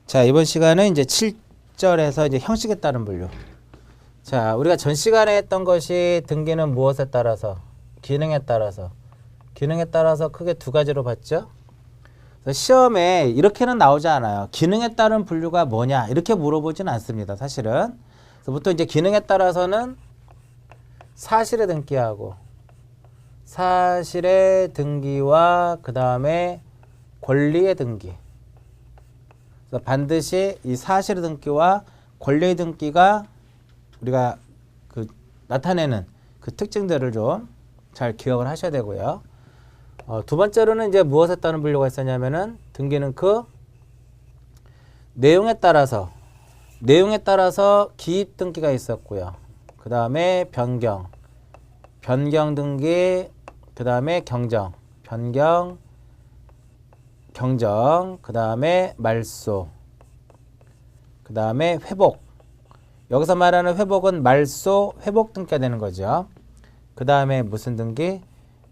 자, 이번 시간은 이제 7절에서 이제 형식에 따른 분류. 자, 우리가 전 시간에 했던 것이 등기는 무엇에 따라서, 기능에 따라서 크게 두 가지로 봤죠. 그래서 시험에 이렇게는 나오지 않아요. 기능에 따른 분류가 뭐냐 이렇게 물어보진 않습니다. 사실은. 그래서 보통 이제 기능에 따라서는 사실의 등기하고 사실의 등기와 그 다음에 권리의 등기. 그래서 반드시 이 사실의 등기와 권리의 등기가 우리가 그 나타내는 그 특징들을 좀 잘 기억을 하셔야 되고요. 두 번째로는 이제 무엇에 따른 분류가 있었냐면은 등기는 그 내용에 따라서 기입 등기가 있었고요. 그 다음에 변경 등기, 그 다음에 경정, 그 다음에 말소, 그 다음에 회복. 여기서 말하는 회복은 말소, 회복 등기가 되는 거죠. 그 다음에 무슨 등기?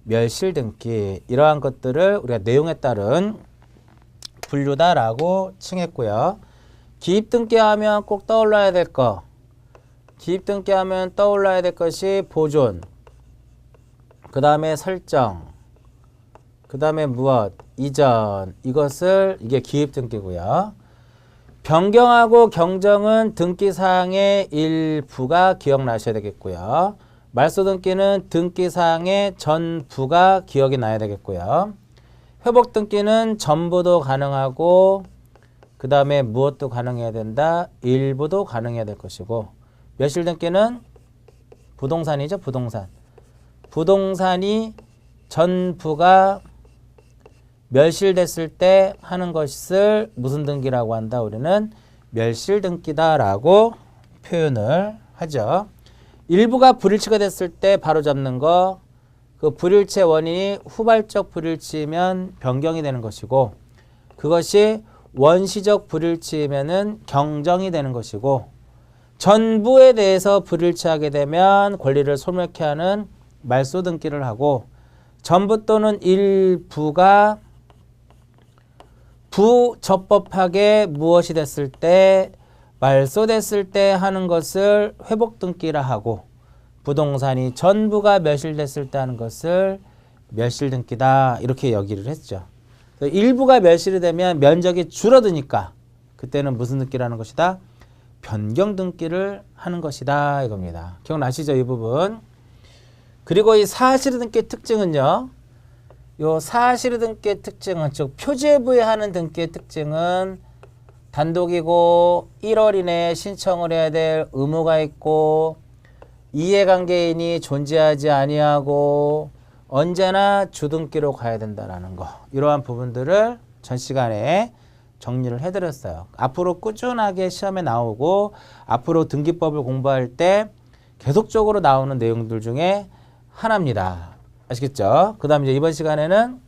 멸실 등기. 이러한 것들을 우리가 내용에 따른 분류다라고 칭했고요. 기입 등기 하면 꼭 떠올라야 될 거. 기입 등기 하면 떠올라야 될 것이 보존, 그 다음에 설정, 그 다음에 무엇? 이전. 이게 기입 등기고요. 변경하고 경정은 등기사항의 일부가 기억나셔야 되겠고요. 말소 등기는 등기사항의 전부가 기억이 나야 되겠고요. 회복 등기는 전부도 가능하고 그 다음에 무엇도 가능해야 된다? 일부도 가능해야 될 것이고, 멸실 등기는 부동산이죠. 부동산이 전부가 멸실됐을 때 하는 것을 무슨 등기라고 한다? 우리는 멸실 등기다라고 표현을 하죠. 일부가 불일치가 됐을 때 바로 잡는 거, 그 불일치의 원인이 후발적 불일치이면 변경이 되는 것이고, 그것이 원시적 불일치이면은 경정이 되는 것이고, 전부에 대해서 불일치하게 되면 권리를 소멸케 하는 말소 등기를 하고, 전부 또는 일부가 부적법하게 무엇이 됐을 때, 말소됐을 때 하는 것을 회복 등기라 하고, 부동산이 전부가 멸실됐을 때 하는 것을 멸실 등기다 이렇게 여기를 했죠. 일부가 멸실이 되면 면적이 줄어드니까 그때는 무슨 등기라는 것이다? 변경 등기를 하는 것이다 이겁니다. 기억나시죠? 이 부분. 그리고 이 사실의 등기의 특징은요. 요 사실의 등기의 특징은, 즉 표제부에 하는 등기의 특징은 단독이고 1월 이내에 신청을 해야 될 의무가 있고 이해관계인이 존재하지 아니하고 언제나 주등기로 가야 된다라는 거. 이러한 부분들을 전 시간에 정리를 해드렸어요. 앞으로 꾸준하게 시험에 나오고 앞으로 등기법을 공부할 때 계속적으로 나오는 내용들 중에 하나입니다. 아시겠죠? 그 다음 이제 이번 시간에는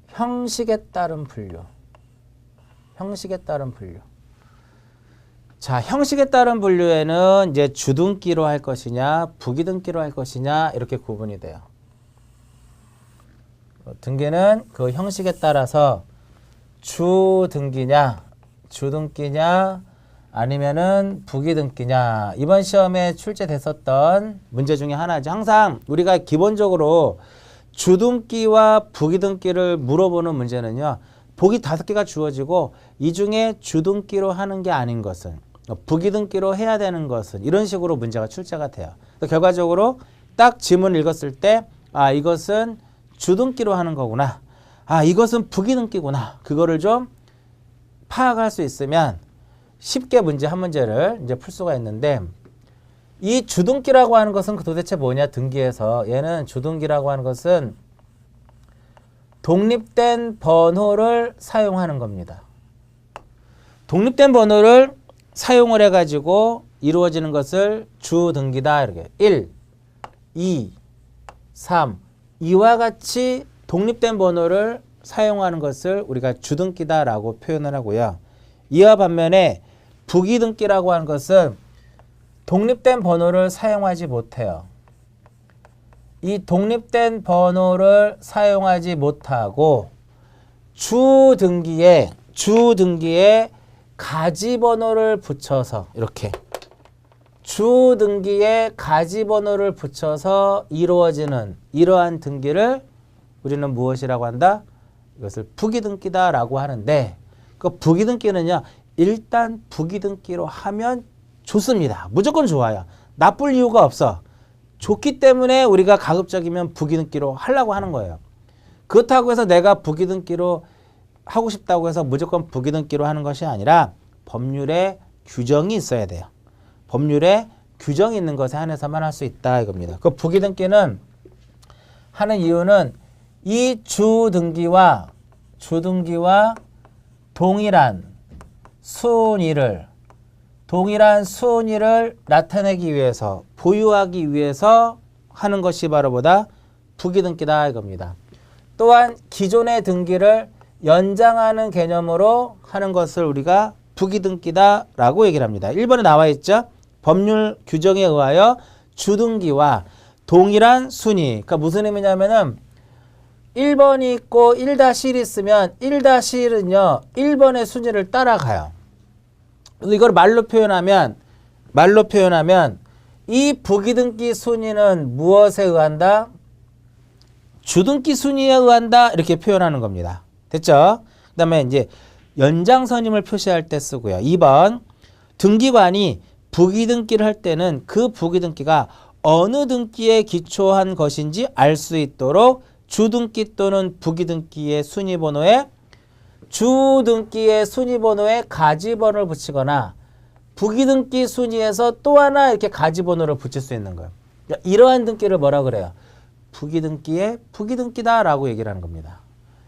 형식에 따른 분류. 자, 형식에 따른 분류에는 이제 주등기로 할 것이냐, 부기등기로 할 것이냐, 이렇게 구분이 돼요. 등기는 그 형식에 따라서 주등기냐, 아니면은 부기등기냐. 이번 시험에 출제됐었던 문제 중에 하나죠. 항상 우리가 기본적으로 주등기와 부기등기를 물어보는 문제는요. 보기 5개가 주어지고 이 중에 주등기로 하는 게 아닌 것은, 부기등기로 해야 되는 것은, 이런 식으로 문제가 출제가 돼요. 결과적으로 딱 지문을 읽었을 때 이것은 주등기로 하는 거구나. 이것은 부기등기구나. 그거를 좀 파악할 수 있으면 쉽게 한 문제를 이제 풀 수가 있는데, 이 주등기라고 하는 것은 도대체 뭐냐? 등기에서 얘는 주등기라고 하는 것은 독립된 번호를 사용하는 겁니다. 독립된 번호를 사용을 해가지고 이루어지는 것을 주등기다. 이렇게 1, 2, 3 이와 같이 독립된 번호를 사용하는 것을 우리가 주등기다라고 표현을 하고요. 이와 반면에 부기등기라고 하는 것은 독립된 번호를 사용하지 못해요. 이 독립된 번호를 사용하지 못하고 주등기에 주 등기에 가지 번호를 붙여서 이렇게 주 등기에 가지 번호를 붙여서 이루어지는 이러한 등기를 우리는 무엇이라고 한다? 이것을 부기등기다라고 하는데 그 부기등기는요. 일단 부기등기로 하면 좋습니다. 무조건 좋아요. 나쁠 이유가 없어. 좋기 때문에 우리가 가급적이면 부기등기로 하려고 하는 거예요. 그렇다고 해서 내가 부기등기로 하고 싶다고 해서 무조건 부기등기로 하는 것이 아니라 법률에 규정이 있어야 돼요. 법률에 규정이 있는 것에 한해서만 할 수 있다 이겁니다. 그 부기등기는 하는 이유는 이 주등기와 동일한 순위를 나타내기 위해서 보유하기 위해서 하는 것이 바로 뭐다? 부기등기다 이겁니다. 또한 기존의 등기를 연장하는 개념으로 하는 것을 우리가 부기등기다라고 얘기를 합니다. 1번에 나와 있죠. 법률 규정에 의하여 주등기와 동일한 순위. 그러니까 무슨 의미냐면은 1번이 있고 1-1이 있으면 1-1은요. 1번의 순위를 따라가요. 이걸 말로 표현하면 이 부기등기 순위는 무엇에 의한다? 주등기 순위에 의한다. 이렇게 표현하는 겁니다. 됐죠? 그 다음에 이제 연장선임을 표시할 때 쓰고요. 2번 등기관이 부기등기를 할 때는 그 부기등기가 어느 등기에 기초한 것인지 알 수 있도록 주등기 또는 부기등기의 순위번호에 주등기의 순위번호에 가지번호를 붙이거나 부기등기 순위에서 또 하나 이렇게 가지번호를 붙일 수 있는 거예요. 이러한 등기를 뭐라 그래요? 부기등기의 부기등기다라고 얘기를 하는 겁니다.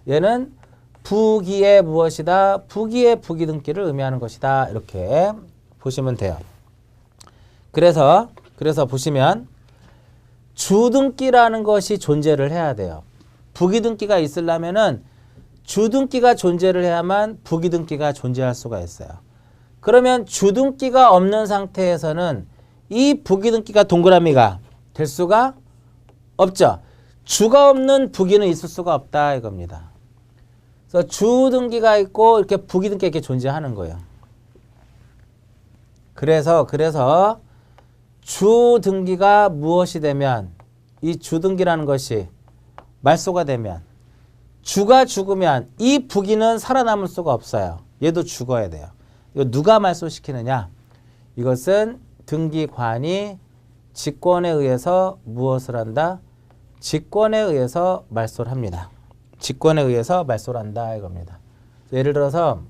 얘는 부기의 무엇이다? 부기의 부기등기를 의미하는 것이다. 이렇게 보시면 돼요. 그래서 보시면 주등기라는 것이 존재를 해야 돼요. 부기등기가 있으려면은 주등기가 존재를 해야만 부기등기가 존재할 수가 있어요. 그러면 주등기가 없는 상태에서는 이 부기등기가 동그라미가 될 수가 없죠. 주가 없는 부기는 있을 수가 없다 이겁니다. 그래서 주등기가 있고 이렇게 부기등기가 이렇게 존재하는 거예요. 그래서 주등기가 무엇이 되면 이 주등기라는 것이 말소가 되면 주가 죽으면 이 부기는 살아남을 수가 없어요. 얘도 죽어야 돼요. 이거 누가 말소시키느냐? 이것은 등기관이 직권에 의해서 무엇을 한다? 직권에 의해서 말소를 합니다. 직권에 의해서 말소를 한다 이겁니다. 예를 들어서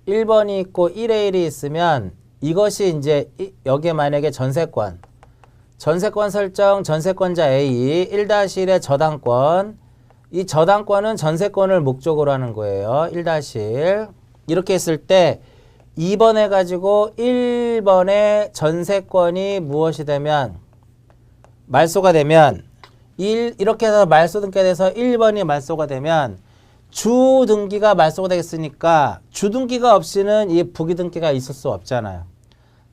1번이 있고 1에 1이 있으면 이것이 이제 여기에 만약에 전세권 설정 전세권자 A 1-1의 저당권 이 저당권은 전세권을 목적으로 하는 거예요. 1-1 이렇게 했을 때 2번 해가지고 1번의 전세권이 무엇이 되면 말소가 되면 이렇게 해서 말소 등기가 돼서 1번이 말소가 되면 주등기가 말소가 되겠으니까 주등기가 없이는 이 부기등기가 있을 수 없잖아요.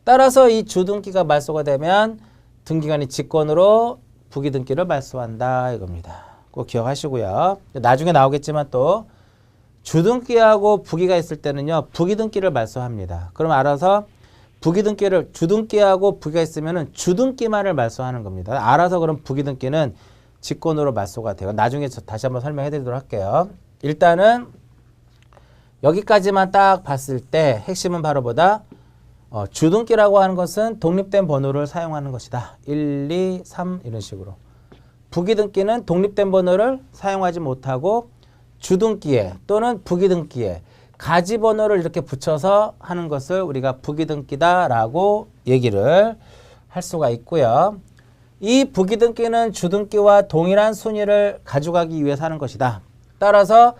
따라서 이 주등기가 말소가 되면 등기관이 직권으로 부기등기를 말소한다 이겁니다. 꼭 기억하시고요. 나중에 나오겠지만 또 주등기하고 부기가 있을 때는요. 부기등기를 말소합니다. 그럼 알아서 부기등기를 주등기하고 부기가 있으면 주등기만을 말소하는 겁니다. 알아서 그럼 부기등기는 직권으로 말소가 돼요. 나중에 다시 한번 설명해 드리도록 할게요. 일단은 여기까지만 딱 봤을 때 핵심은 바로 뭐다? 주등기라고 하는 것은 독립된 번호를 사용하는 것이다. 1, 2, 3 이런 식으로. 부기등기는 독립된 번호를 사용하지 못하고 주등기에 또는 부기등기에 가지 번호를 이렇게 붙여서 하는 것을 우리가 부기등기다라고 얘기를 할 수가 있고요. 이 부기등기는 주등기와 동일한 순위를 가져가기 위해서 하는 것이다. 따라서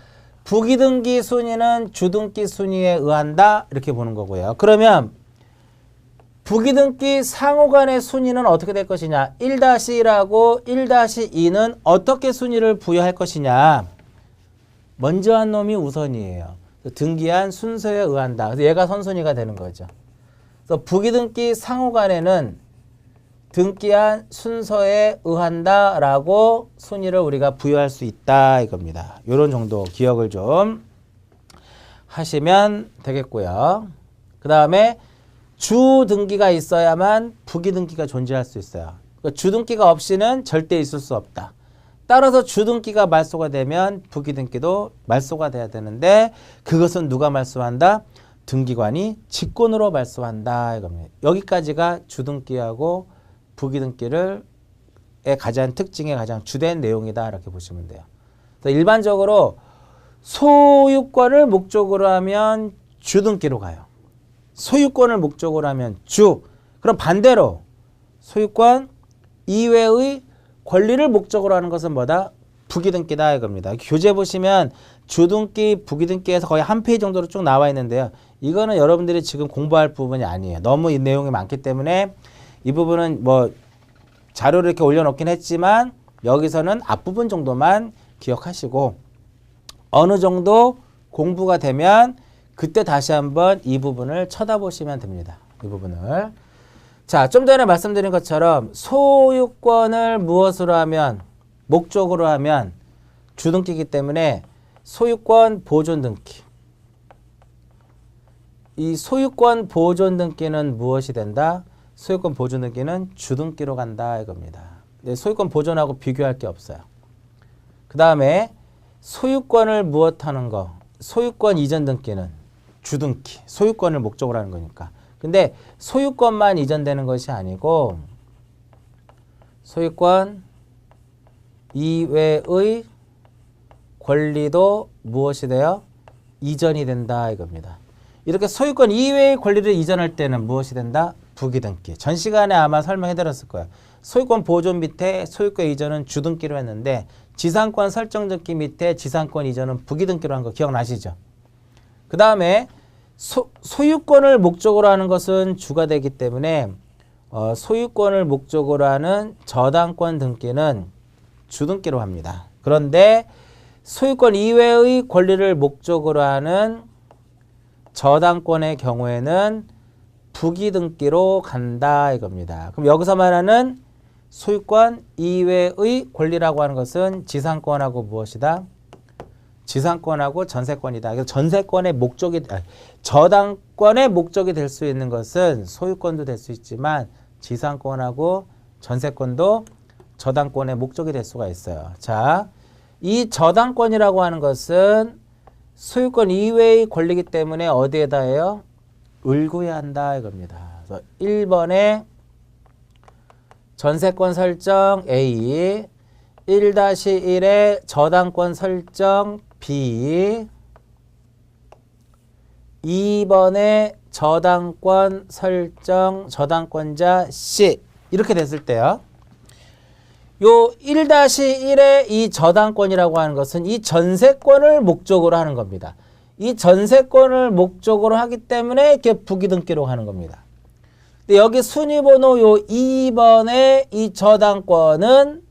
부기등기 순위는 주등기 순위에 의한다 이렇게 보는 거고요. 그러면 부기등기 상호간의 순위는 어떻게 될 것이냐? 1-1하고 1-2는 어떻게 순위를 부여할 것이냐? 먼저 한 놈이 우선이에요. 등기한 순서에 의한다. 그래서 얘가 선순위가 되는 거죠. 그래서 부기등기 상호간에는 등기한 순서에 의한다라고 순위를 우리가 부여할 수 있다 이겁니다. 이런 정도 기억을 좀 하시면 되겠고요. 그 다음에 주등기가 있어야만 부기등기가 존재할 수 있어요. 그러니까 주등기가 없이는 절대 있을 수 없다. 따라서 주등기가 말소가 되면 부기등기도 말소가 돼야 되는데 그것은 누가 말소한다? 등기관이 직권으로 말소한다 이겁니다. 여기까지가 주등기하고 부기등기를 가장 특징의 가장 주된 내용이다 이렇게 보시면 돼요. 일반적으로 소유권을 목적으로 하면 주등기로 가요. 소유권을 목적으로 하면 주. 그럼 반대로 소유권 이외의 권리를 목적으로 하는 것은 뭐다? 부기등기다 이겁니다. 교재 보시면 주등기, 부기등기에서 거의 한 페이지 정도로 쭉 나와 있는데요. 이거는 여러분들이 지금 공부할 부분이 아니에요. 너무 이 내용이 많기 때문에 이 부분은 뭐 자료를 이렇게 올려놓긴 했지만 여기서는 앞부분 정도만 기억하시고 어느 정도 공부가 되면 그때 다시 한번 이 부분을 쳐다보시면 됩니다. 이 부분을. 자, 좀 전에 말씀드린 것처럼 소유권을 무엇으로 하면 목적으로 하면 주등기이기 때문에 소유권 보존 등기. 이 소유권 보존 등기는 무엇이 된다? 소유권 보존 등기는 주등기로 간다 이겁니다. 소유권 보존하고 비교할 게 없어요. 그 다음에 소유권을 무엇하는 거? 소유권 이전 등기는 주등기. 소유권을 목적으로 하는 거니까. 근데 소유권만 이전되는 것이 아니고 소유권 이외의 권리도 무엇이 돼요? 이전이 된다 이겁니다. 이렇게 소유권 이외의 권리를 이전할 때는 무엇이 된다? 부기등기. 전 시간에 아마 설명해 드렸을 거예요. 소유권 보존 밑에 소유권 이전은 주등기로 했는데 지상권 설정 등기 밑에 지상권 이전은 부기등기로 한 거 기억나시죠? 그 다음에 소유권을 목적으로 하는 것은 주가 되기 때문에 소유권을 목적으로 하는 저당권 등기는 주등기로 합니다. 그런데 소유권 이외의 권리를 목적으로 하는 저당권의 경우에는 부기등기로 간다 이겁니다. 그럼 여기서 말하는 소유권 이외의 권리라고 하는 것은 지상권하고 무엇이다? 지상권하고 전세권이다. 그래서 전세권의 목적이 저당권의 목적이 될 수 있는 것은 소유권도 될 수 있지만 지상권하고 전세권도 저당권의 목적이 될 수가 있어요. 자, 이 저당권이라고 하는 것은 소유권 이외의 권리이기 때문에 어디에다 해요? 을구해야 한다 이겁니다. 그래서 1번에 전세권 설정 A, 1-1의 저당권 설정 B, 2번에 저당권 설정 저당권자 C 이렇게 됐을 때요. 요 1-1의 이 저당권이라고 하는 것은 이 전세권을 목적으로 하는 겁니다. 이 전세권을 목적으로 하기 때문에 이렇게 부기등기로 하는 겁니다. 근데 여기 순위번호 요 2번의 이 저당권은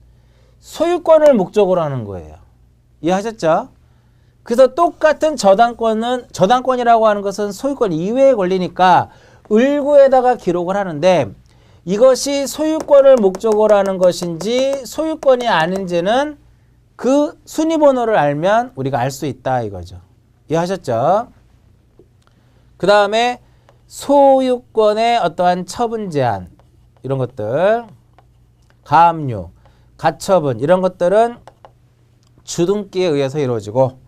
소유권을 목적으로 하는 거예요. 이해하셨죠? 그래서 똑같은 저당권이라고 하는 것은 소유권 이외의 권리니까 을구에다가 기록을 하는데 이것이 소유권을 목적으로 하는 것인지 소유권이 아닌지는 그 순위번호를 알면 우리가 알 수 있다 이거죠. 이해하셨죠? 그 다음에 소유권의 어떠한 처분 제한 이런 것들 가압류, 가처분 이런 것들은 주등기에 의해서 이루어지고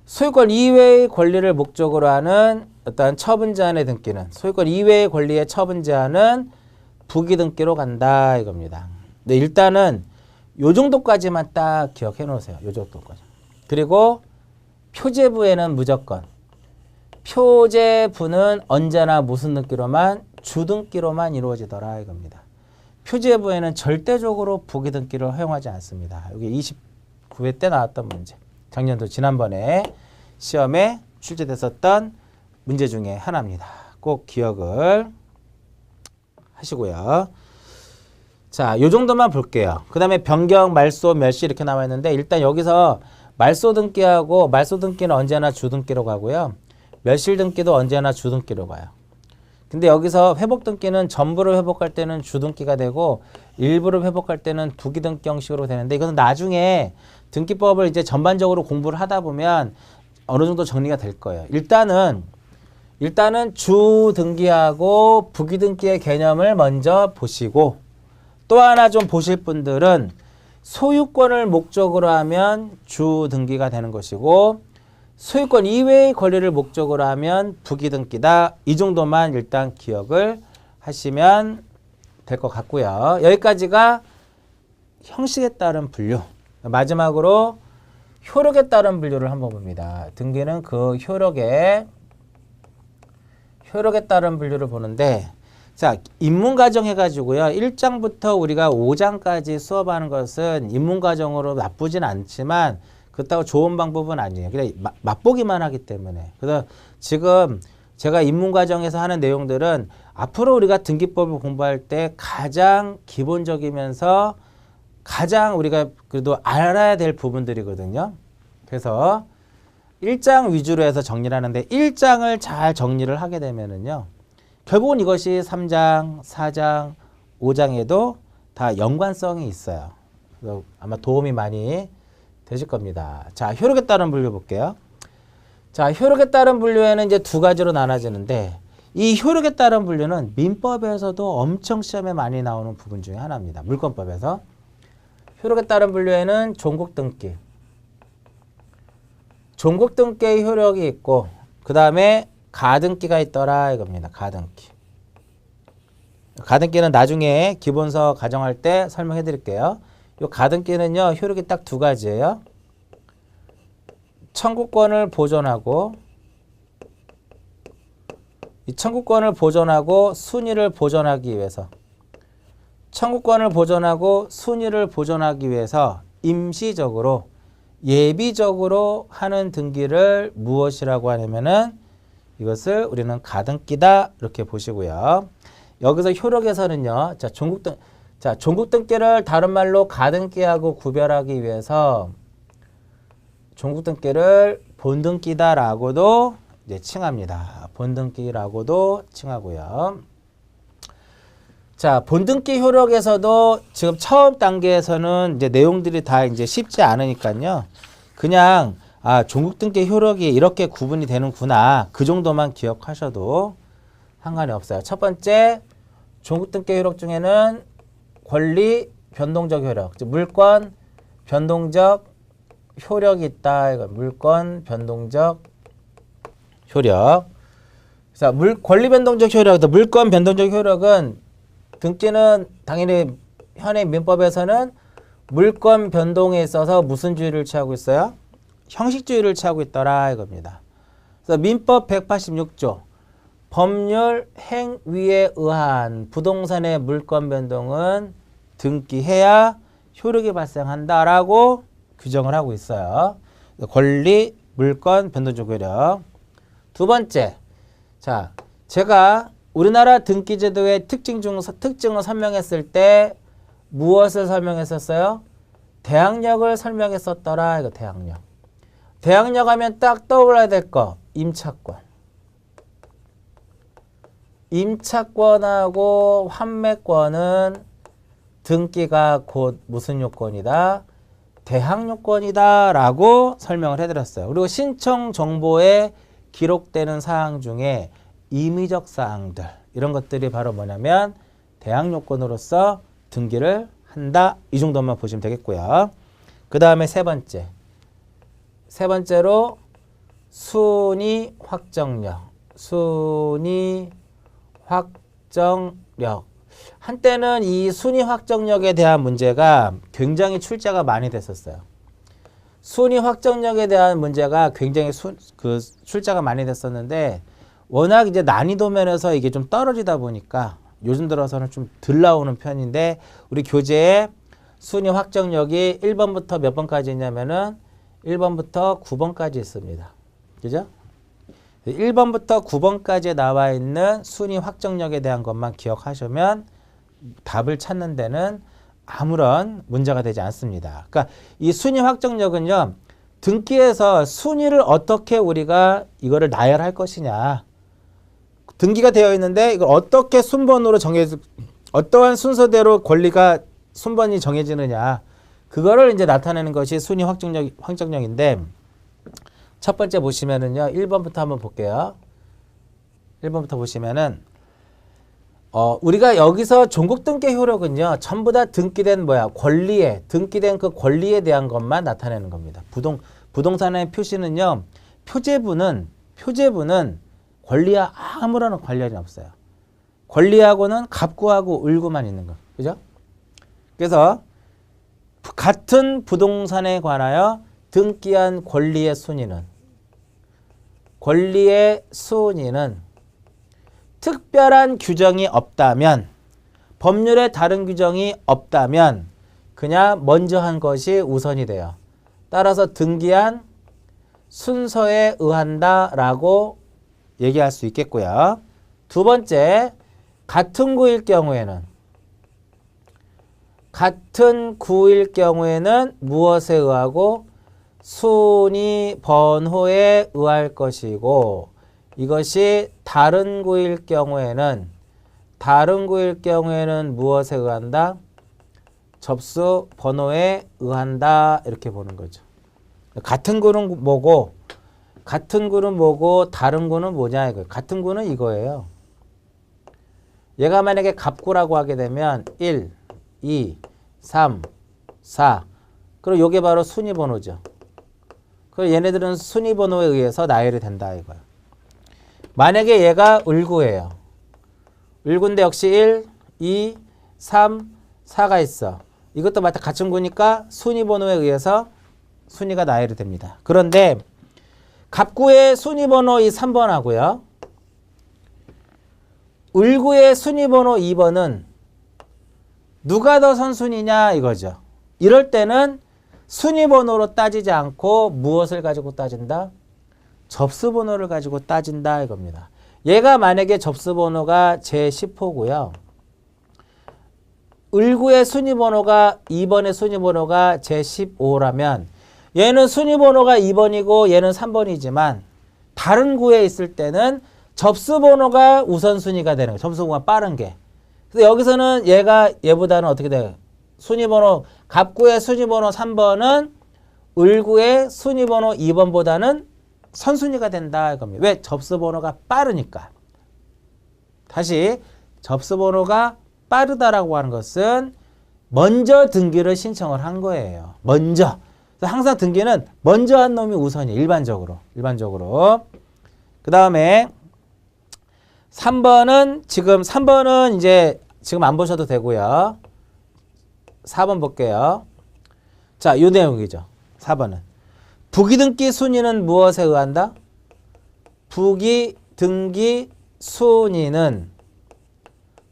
소유권 이외의 권리를 목적으로 하는 어떠한 처분 제한의 등기는 소유권 이외의 권리의 처분 제한은 부기등기로 간다 이겁니다. 네, 일단은 요 정도까지만 딱 기억해 놓으세요. 요 정도까지. 그리고 표제부에는 무조건 표제부는 언제나 무슨 등기로만 주등기로만 이루어지더라 이겁니다. 표제부에는 절대적으로 부기등기를 허용하지 않습니다. 여기 29회 때 나왔던 문제. 작년도 지난번에 시험에 출제됐었던 문제 중에 하나입니다. 꼭 기억을 하시고요. 자, 요 정도만 볼게요. 그 다음에 변경, 말소, 멸시 이렇게 나와 있는데 일단 여기서 말소 등기하고 말소 등기는 언제나 주등기로 가고요. 멸실 등기도 언제나 주등기로 가요. 근데 여기서 회복 등기는 전부를 회복할 때는 주등기가 되고 일부를 회복할 때는 부기등기 형식으로 되는데 이것은 나중에 등기법을 이제 전반적으로 공부를 하다 보면 어느 정도 정리가 될 거예요. 일단은 주 등기하고 부기 등기의 개념을 먼저 보시고 또 하나 좀 보실 분들은 소유권을 목적으로 하면 주 등기가 되는 것이고 소유권 이외의 권리를 목적으로 하면 부기 등기다. 이 정도만 일단 기억을 하시면 될 것 같고요. 여기까지가 형식에 따른 분류. 마지막으로 효력에 따른 분류를 한번 봅니다. 등기는 그 효력에 따른 분류를 보는데 자, 입문과정 해가지고요. 1장부터 우리가 5장까지 수업하는 것은 입문과정으로 나쁘진 않지만 그렇다고 좋은 방법은 아니에요. 그냥 맛보기만 하기 때문에. 그래서 지금 제가 입문과정에서 하는 내용들은 앞으로 우리가 등기법을 공부할 때 가장 기본적이면서 가장 우리가 그래도 알아야 될 부분들이거든요. 그래서 1장 위주로 해서 정리를 하는데 1장을 잘 정리를 하게 되면은요. 결국은 이것이 3장, 4장, 5장에도 다 연관성이 있어요. 그래서 아마 도움이 많이 되실 겁니다. 자, 효력에 따른 분류 볼게요. 자, 효력에 따른 분류에는 이제 두 가지로 나눠지는데 이 효력에 따른 분류는 민법에서도 엄청 시험에 많이 나오는 부분 중에 하나입니다. 물권법에서. 효력에 따른 분류에는 종국등기. 종국등기의 효력이 있고 그 다음에 가등기가 있더라 이겁니다. 가등기. 가등기는 나중에 기본서 가정할 때 설명해 드릴게요. 이 가등기는요. 효력이 딱 두 가지예요. 청구권을 보존하고 이 청구권을 보존하고 순위를 보존하기 위해서 청구권을 보존하고 순위를 보존하기 위해서 임시적으로 예비적으로 하는 등기를 무엇이라고 하냐면은 이것을 우리는 가등기다 이렇게 보시고요. 여기서 효력에서는요. 자, 종국등기를 다른 말로 가등기하고 구별하기 위해서 종국등기를 본등기다라고도 이제 칭합니다. 본등기라고도 칭하고요. 자, 본등기 효력에서도 지금 처음 단계에서는 이제 내용들이 다 이제 쉽지 않으니까요. 그냥 종국등기 효력이 이렇게 구분이 되는구나. 그 정도만 기억하셔도 상관이 없어요. 첫 번째, 종국등기 효력 중에는 권리 변동적 효력, 즉 물권 변동적 효력이 있다. 이거 물권 변동적 효력. 그래서 권리 변동적 효력, 물권 변동적 효력은 등기는 당연히 현행 민법에서는 물권 변동에 있어서 무슨 주의를 취하고 있어요? 형식주의를 취하고 있더라 이겁니다. 그래서 민법 186조 법률 행위에 의한 부동산의 물권 변동은 등기해야 효력이 발생한다라고 규정을 하고 있어요. 권리, 물권, 변동적 효력. 두 번째, 자, 제가 우리나라 등기제도의 특징을 설명했을 때 무엇을 설명했었어요? 대항력을 설명했었더라. 이거 대항력. 대항력 하면 딱 떠올라야 될 거. 임차권. 임차권하고 환매권은 등기가 곧 무슨 요건이다? 대항요건이다 라고 설명을 해드렸어요. 그리고 신청 정보에 기록되는 사항 중에 임의적 사항들 이런 것들이 바로 뭐냐면 대항요건으로서 등기를 한다. 이 정도만 보시면 되겠고요. 그 다음에 세 번째로 순위 확정력. 순위 확정력. 한때는 이 순위 확정력에 대한 문제가 굉장히 출제가 많이 됐었어요. 순위 확정력에 대한 문제가 굉장히 출제가 많이 됐었는데 워낙 이제 난이도 면에서 이게 좀 떨어지다 보니까 요즘 들어서는 좀 덜 나오는 편인데 우리 교재에 순위 확정력이 1번부터 몇 번까지 있냐면은 1번부터 9번까지 있습니다. 그죠? 1번부터 9번까지 나와 있는 순위 확정력에 대한 것만 기억하시면 답을 찾는 데는 아무런 문제가 되지 않습니다. 그러니까 이 순위 확정력은요. 등기에서 순위를 어떻게 우리가 이거를 나열할 것이냐. 등기가 되어 있는데 이걸 어떻게 순번으로 어떠한 순서대로 권리가 순번이 정해지느냐. 그거를 이제 나타내는 것이 순위 확정력인데 첫 번째 보시면은요. 1번부터 한번 볼게요. 1번부터 보시면은 우리가 여기서 종국 등기 효력은요. 전부 다 등기된 권리에 등기된 그 권리에 대한 것만 나타내는 겁니다. 부동산의 표시는요. 표제부는 권리와 아무런 관련이 없어요. 권리하고는 갑구하고 을구만 있는 거. 그죠? 그래서 같은 부동산에 관하여 등기한 권리의 순위는 특별한 규정이 없다면, 법률에 다른 규정이 없다면 그냥 먼저 한 것이 우선이 돼요. 따라서 등기한 순서에 의한다라고 얘기할 수 있겠고요. 두 번째, 같은 구일 경우에는 무엇에 의하고 순위 번호에 의할 것이고, 이것이 다른 구일 경우에는 무엇에 의한다? 접수 번호에 의한다. 이렇게 보는 거죠. 같은 구는 뭐고 다른 구는 뭐냐 이거예요. 같은 구는 이거예요. 얘가 만약에 갑구라고 하게 되면 1, 2, 3, 4. 그럼 이게 바로 순위 번호죠. 그럼 얘네들은 순위 번호에 의해서 나열이 된다 이거예요. 만약에 얘가 을구예요. 을구인데 역시 1, 2, 3, 4가 있어. 이것도 마찬가지 같은 구니까 순위 번호에 의해서 순위가 나열이 됩니다. 그런데 갑구의 순위 번호 이 3번하고요. 을구의 순위 번호 2번은 누가 더 선순위냐 이거죠. 이럴 때는 순위 번호로 따지지 않고 무엇을 가지고 따진다? 접수 번호를 가지고 따진다 이겁니다. 얘가 만약에 접수 번호가 제10호고요. 을구의 순위 번호가 2번의 순위 번호가 제15라면 얘는 순위 번호가 2번이고 얘는 3번이지만 다른 구에 있을 때는 접수 번호가 우선순위가 되는 거예요. 접수 번호가 빠른 게. 그래서 여기서는 얘보다는 어떻게 돼요? 순위 번호, 갑구의 순위 번호 3번은 을구의 순위 번호 2번보다는 선순위가 된다 이겁니다. 왜? 접수 번호가 빠르니까. 다시 접수 번호가 빠르다라고 하는 것은 먼저 등기를 신청을 한 거예요. 먼저. 그래서 항상 등기는 먼저 한 놈이 우선이에요. 일반적으로. 그 다음에 3번은 이제 지금 안 보셔도 되고요. 4번 볼게요. 자, 이 내용이죠. 4번은. 부기등기 순위는 무엇에 의한다? 부기등기 순위는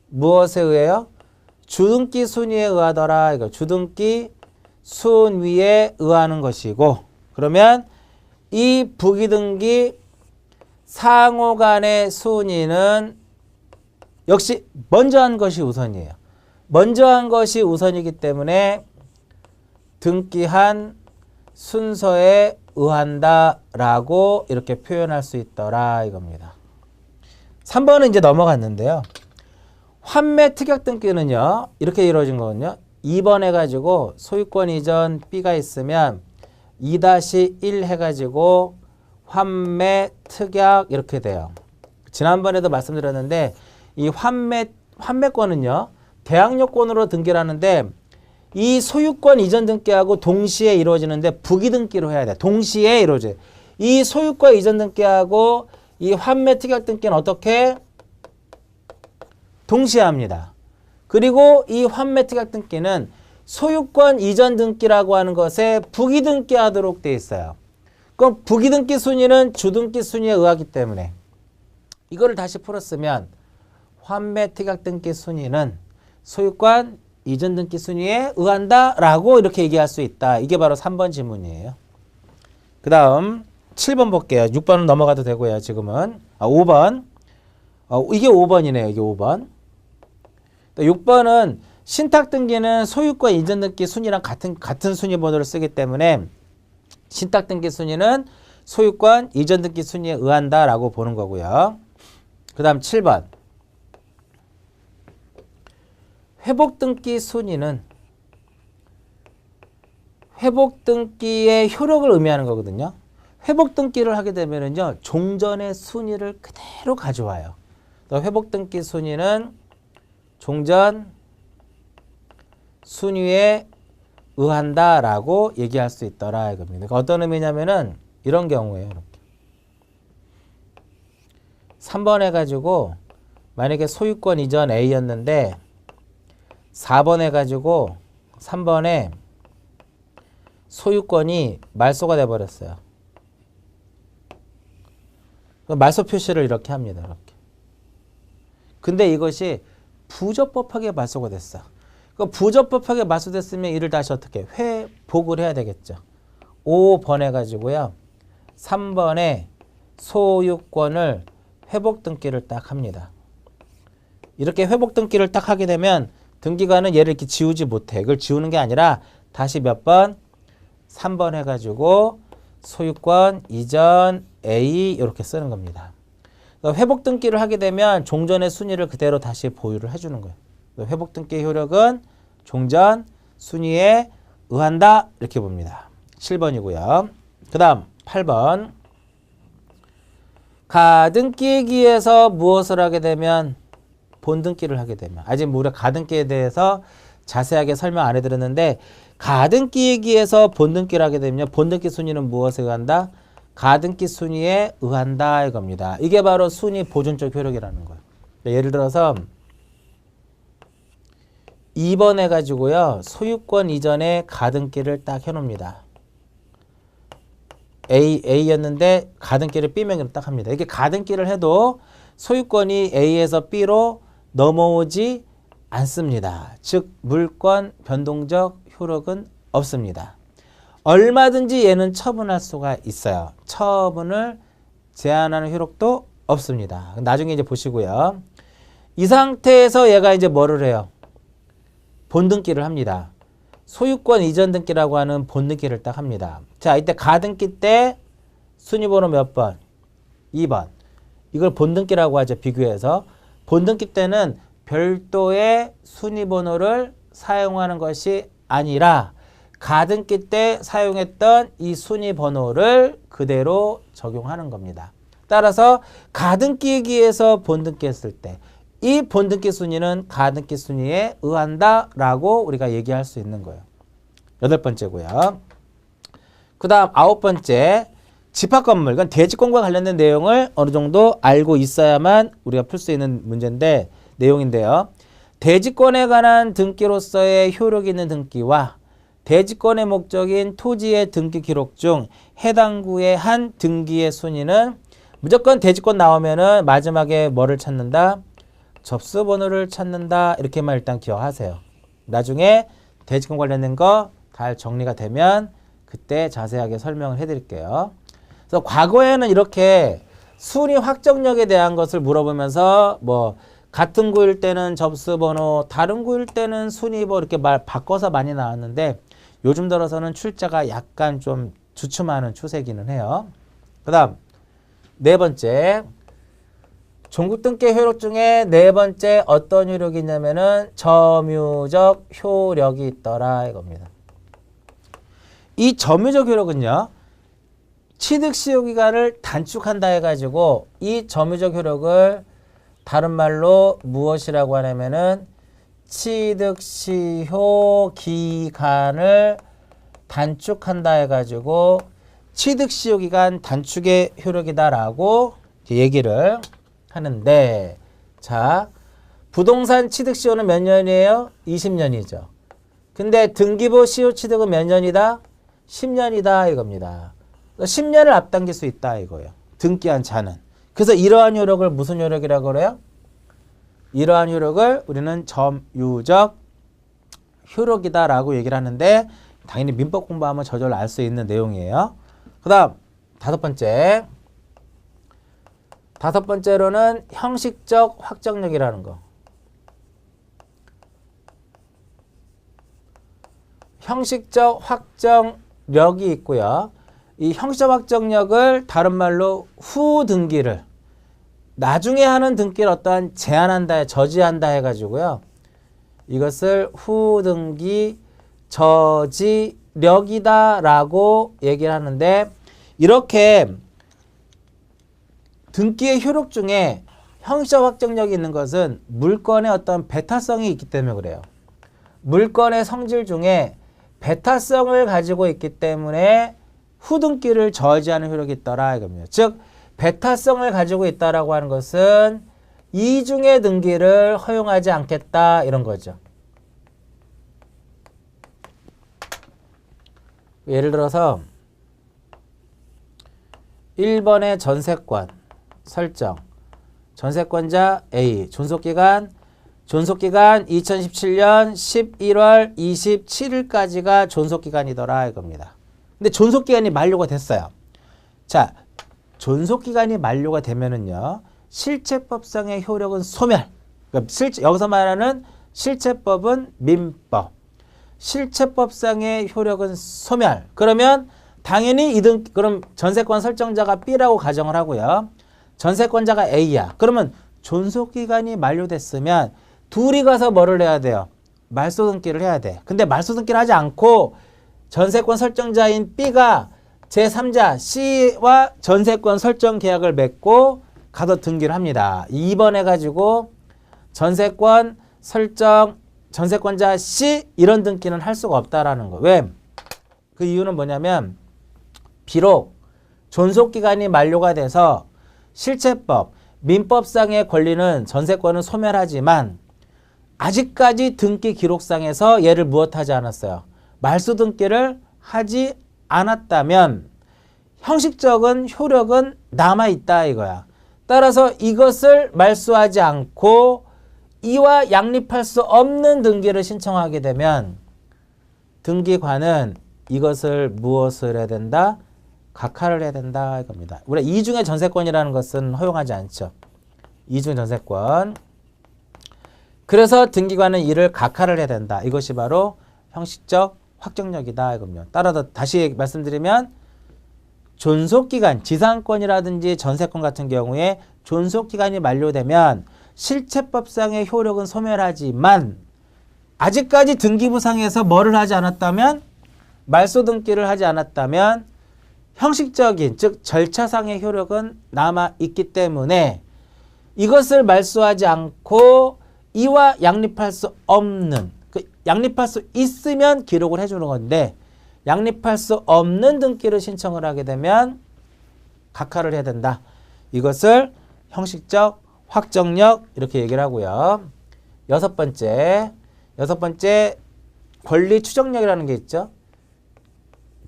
무엇에 의해요? 주등기 순위에 의하더라. 이거 주등기 순위에 의하는 것이고, 그러면 이 부기등기 상호 간의 순위는 역시 먼저 한 것이 우선이에요. 먼저 한 것이 우선이기 때문에 등기한 순서에 의한다라고 이렇게 표현할 수 있더라 이겁니다. 3번은 이제 넘어갔는데요. 환매 특약 등기는요. 이렇게 이루어진 거거든요. 2번 해가지고 소유권 이전 B가 있으면 2-1 해가지고 환매 특약 이렇게 돼요. 지난번에도 말씀드렸는데 이 환매권은요. 대항력권으로 등기를 하는데 이 소유권 이전 등기하고 동시에 이루어지는데 부기등기로 해야 돼. 동시에 이루어져요. 이 소유권 이전 등기하고 이 환매 특약 등기는 어떻게? 동시에 합니다. 그리고 이 환매 특약 등기는 소유권 이전 등기라고 하는 것에 부기등기 하도록 되어 있어요. 그럼 부기등기 순위는 주등기 순위에 의하기 때문에 이거를 다시 풀었으면 환매 특약 등기 순위는 소유권 이전 등기 순위에 의한다라고 이렇게 얘기할 수 있다. 이게 바로 3번 지문이에요. 그 다음 7번 볼게요. 6번은 넘어가도 되고요. 지금은 5번. 이게 5번이네요. 이게 5번. 6번은 신탁 등기는 소유권 이전 등기 순위랑 같은 순위 번호를 쓰기 때문에 신탁 등기 순위는 소유권 이전 등기 순위에 의한다라고 보는 거고요. 그 다음 7번. 회복 등기 순위는 회복 등기의 효력을 의미하는 거거든요. 회복 등기를 하게 되면은요, 종전의 순위를 그대로 가져와요. 회복 등기 순위는 종전 순위에 의한다라고 얘기할 수 있더라 이겁니다. 그러니까 어떤 의미냐면은 이런 경우에요. 이렇게 3번 해가지고 만약에 소유권 이전 A였는데 4번 해가지고 3번에 소유권이 말소가 돼버렸어요. 말소 표시를 이렇게 합니다. 이렇게. 근데 이것이 부적법하게 말소가 됐어. 부적법하게 말소됐으면 이를 다시 어떻게 회복을 해야 되겠죠. 5번 해가지고요. 3번에 소유권을 회복 등기를 딱 합니다. 이렇게 회복 등기를 딱 하게 되면 등기관은 얘를 이렇게 지우지 못해. 그걸 지우는 게 아니라 다시 몇 번? 3번 해가지고 소유권 이전 A 이렇게 쓰는 겁니다. 회복 등기를 하게 되면 종전의 순위를 그대로 다시 보유를 해주는 거예요. 회복 등기 효력은 종전 순위에 의한다 이렇게 봅니다. 7번이고요. 그 다음 8번 가등기에 기해서 무엇을 하게 되면 본등기를 하게 되면 아직 우리가 가등기에 대해서 자세하게 설명 안 해드렸는데 가등기에 기해서 본등기를 하게 되면 본등기 순위는 무엇에 의한다? 가등기 순위에 의한다 이겁니다. 이게 바로 순위 보존적 효력이라는 거예요. 예를 들어서 2번 해가지고요. 소유권 이전에 가등기를 딱 해놓습니다. A였는데 가등기를 B명으로 딱 합니다. 이게 가등기를 해도 소유권이 A에서 B로 넘어오지 않습니다. 즉 물권 변동적 효력은 없습니다. 얼마든지 얘는 처분할 수가 있어요. 처분을 제한하는 효력도 없습니다. 나중에 이제 보시고요. 이 상태에서 얘가 이제 뭐를 해요? 본등기를 합니다. 소유권 이전 등기라고 하는 본등기를 딱 합니다. 자, 이때 가등기 때 순위번호 몇 번? 2번. 이걸 본등기라고 하죠. 비교해서. 본등기 때는 별도의 순위번호를 사용하는 것이 아니라 가등기 때 사용했던 이 순위번호를 그대로 적용하는 겁니다. 따라서 가등기에 기해서 본등기 했을 때 이 본등기 순위는 가등기 순위에 의한다라고 우리가 얘기할 수 있는 거예요. 8번째고요. 그 다음 9번째 집합건물. 이건 대지권과 관련된 내용을 어느 정도 알고 있어야만 우리가 풀 수 있는 문제인데 내용인데요. 대지권에 관한 등기로서의 효력이 있는 등기와 대지권의 목적인 토지의 등기 기록 중 해당 구의 한 등기의 순위는 무조건 대지권 나오면은 마지막에 뭐를 찾는다? 접수번호를 찾는다. 이렇게만 일단 기억하세요. 나중에 대지권 관련된 거 잘 정리가 되면 그때 자세하게 설명을 해드릴게요. 그래서 과거에는 이렇게 순위 확정력에 대한 것을 물어보면서 뭐 같은 구일 때는 접수번호, 다른 구일 때는 순위번호 이렇게 바꿔서 많이 나왔는데 요즘 들어서는 출제가 약간 좀 주춤하는 추세기는 해요. 그 다음 4번째 종국등기 효력 중에 4번째 어떤 효력이 있냐면은 점유적 효력이 있더라 이겁니다. 이 점유적 효력은요. 취득시효기간을 단축한다 해가지고 이 점유적 효력을 다른 말로 무엇이라고 하냐면은 취득시효기간을 단축한다 해가지고 취득시효기간 단축의 효력이다라고 얘기를 하는데 자 부동산 취득시효는 몇 년이에요? 20년이죠. 근데 등기부 시효 취득은 몇 년이다? 10년이다 이겁니다. 10년을 앞당길 수 있다 이거예요. 등기한 자는. 그래서 이러한 효력을 무슨 효력이라고 그래요? 이러한 효력을 우리는 점유적 효력이다라고 얘기를 하는데 당연히 민법 공부하면 저절로 알 수 있는 내용이에요. 그 다음 5번째. 5번째로는 형식적 확정력이라는 거. 형식적 확정력이 있고요. 이 형식적 확정력을 다른 말로 후등기를 나중에 하는 등기를 어떠한 제한한다, 저지한다 해가지고요. 이것을 후등기 저지력이다라고 얘기를 하는데 이렇게 등기의 효력 중에 형식적 확정력이 있는 것은 물건의 어떤 배타성이 있기 때문에 그래요. 물건의 성질 중에 배타성을 가지고 있기 때문에 후등기를 저지하는 효력이 있더라 이겁니다. 즉 배타성을 가지고 있다라고 하는 것은 이중의 등기를 허용하지 않겠다 이런 거죠. 예를 들어서 1번의 전세권 설정, 전세권자 A, 존속기간 2017년 11월 27일까지가 존속기간이더라 이겁니다. 근데 존속기간이 만료가 됐어요. 자, 존속기간이 만료가 되면은요, 실체법상의 효력은 소멸. 그러니까 여기서 말하는 실체법은 민법. 실체법상의 효력은 소멸. 그러면 당연히 그럼 전세권 설정자가 B라고 가정을 하고요. 전세권자가 A야. 그러면 존속기간이 만료됐으면 둘이 가서 뭐를 해야 돼요? 말소등기를 해야 돼. 근데 말소등기를 하지 않고 전세권 설정자인 B가 제3자 C와 전세권 설정 계약을 맺고 가서 등기를 합니다. 2번 해가지고 전세권 설정 전세권자 C 이런 등기는 할 수가 없다라는 거. 왜? 그 이유는 뭐냐면 비록 존속기간이 만료가 돼서 실체법, 민법상의 권리는 전세권은 소멸하지만 아직까지 등기 기록상에서 얘를 무엇하지 않았어요? 말소 등기를 하지 않았다면 형식적인 효력은 남아있다 이거야. 따라서 이것을 말소하지 않고 이와 양립할 수 없는 등기를 신청하게 되면 등기관은 이것을 무엇을 해야 된다? 각하를 해야 된다 이겁니다. 우리 이중의 전세권이라는 것은 허용하지 않죠. 이중의 전세권. 그래서 등기관은 이를 각하를 해야 된다. 이것이 바로 형식적 확정력이다 이겁니다. 따라서 다시 말씀드리면 존속기간, 지상권이라든지 전세권 같은 경우에 존속기간이 만료되면 실체법상의 효력은 소멸하지만 아직까지 등기부상에서 뭐를 하지 않았다면 말소 등기를 하지 않았다면 형식적인 즉 절차상의 효력은 남아있기 때문에 이것을 말소하지 않고 이와 양립할 수 없는 양립할 수 있으면 기록을 해주는 건데 양립할 수 없는 등기를 신청을 하게 되면 각하를 해야 된다. 이것을 형식적 확정력 이렇게 얘기를 하고요. 여섯 번째 권리 추정력이라는 게 있죠.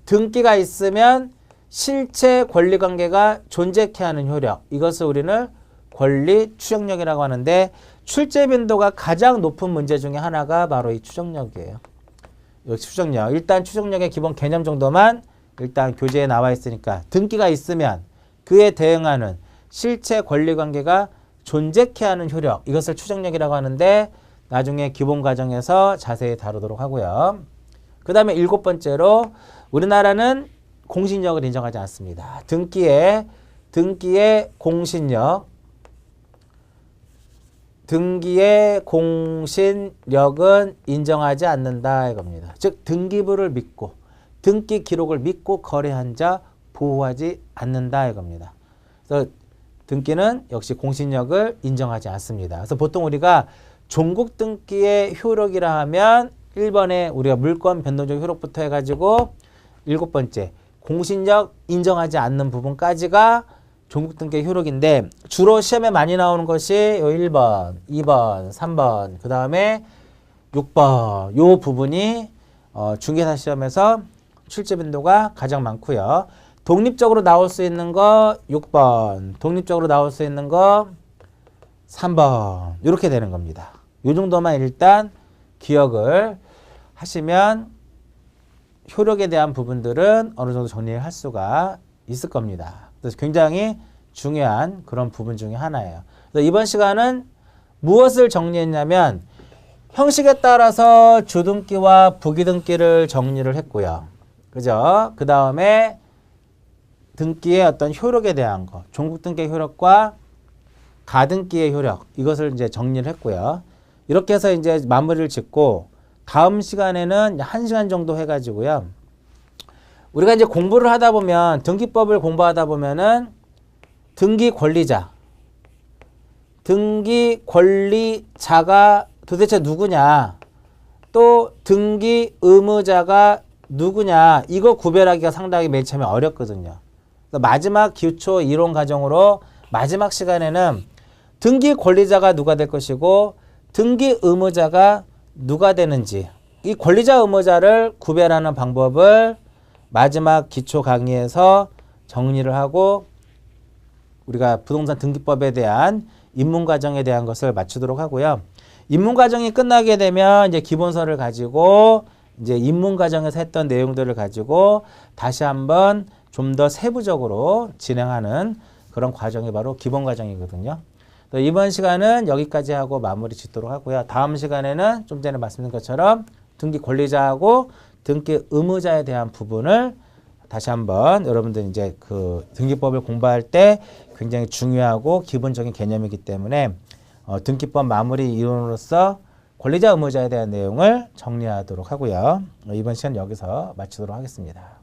등기가 있으면 실체 권리 관계가 존재케 하는 효력. 이것을 우리는 권리 추정력이라고 하는데 출제 빈도가 가장 높은 문제 중에 하나가 바로 이 추정력이에요. 이 추정력. 일단 추정력의 기본 개념 정도만 일단 교재에 나와 있으니까 등기가 있으면 그에 대응하는 실체 권리 관계가 존재케 하는 효력. 이것을 추정력이라고 하는데 나중에 기본 과정에서 자세히 다루도록 하고요. 그 다음에 일곱 번째로 우리나라는 공신력을 인정하지 않습니다. 등기의 공신력. 등기의 공신력은 인정하지 않는다 이겁니다. 즉 등기부를 믿고 등기 기록을 믿고 거래한 자 보호하지 않는다 이겁니다. 그래서 등기는 역시 공신력을 인정하지 않습니다. 그래서 보통 우리가 종국 등기의 효력이라 하면 1번에 우리가 물권 변동적 효력부터 해가지고 7번째 공신력 인정하지 않는 부분까지가 종국 등기의 효력인데 주로 시험에 많이 나오는 것이 1번, 2번, 3번, 그 다음에 6번 요 부분이 중개사 시험에서 출제 빈도가 가장 많고요. 독립적으로 나올 수 있는 거 6번, 독립적으로 나올 수 있는 거 3번 이렇게 되는 겁니다. 요 정도만 일단 기억을 하시면 효력에 대한 부분들은 어느 정도 정리할 수가 있을 겁니다. 그래서 굉장히 중요한 그런 부분 중에 하나예요. 그래서 이번 시간은 무엇을 정리했냐면 형식에 따라서 주등기와 부기등기를 정리를 했고요. 그죠? 그 다음에 등기의 어떤 효력에 대한 거, 종국등기의 효력과 가등기의 효력, 이것을 이제 정리를 했고요. 이렇게 해서 이제 마무리를 짓고 다음 시간에는 1시간 정도 해가지고요. 우리가 이제 공부를 하다 보면 등기법을 공부하다 보면은 등기 권리자, 등기 권리자가 도대체 누구냐, 또 등기 의무자가 누구냐, 이거 구별하기가 상당히 맨 처음에 어렵거든요. 마지막 기초 이론 과정으로 마지막 시간에는 등기 권리자가 누가 될 것이고 등기 의무자가 누가 되는지, 이 권리자 의무자를 구별하는 방법을 마지막 기초 강의에서 정리를 하고 우리가 부동산 등기법에 대한 입문 과정에 대한 것을 마치도록 하고요. 입문 과정이 끝나게 되면 이제 기본서를 가지고 이제 입문 과정에서 했던 내용들을 가지고 다시 한번 좀 더 세부적으로 진행하는 그런 과정이 바로 기본 과정이거든요. 이번 시간은 여기까지 하고 마무리 짓도록 하고요. 다음 시간에는 좀 전에 말씀드린 것처럼 등기 권리자하고 등기 의무자에 대한 부분을 다시 한번 여러분들 이제 그 등기법을 공부할 때 굉장히 중요하고 기본적인 개념이기 때문에 등기법 마무리 이론으로서 권리자 의무자에 대한 내용을 정리하도록 하고요. 이번 시간 여기서 마치도록 하겠습니다.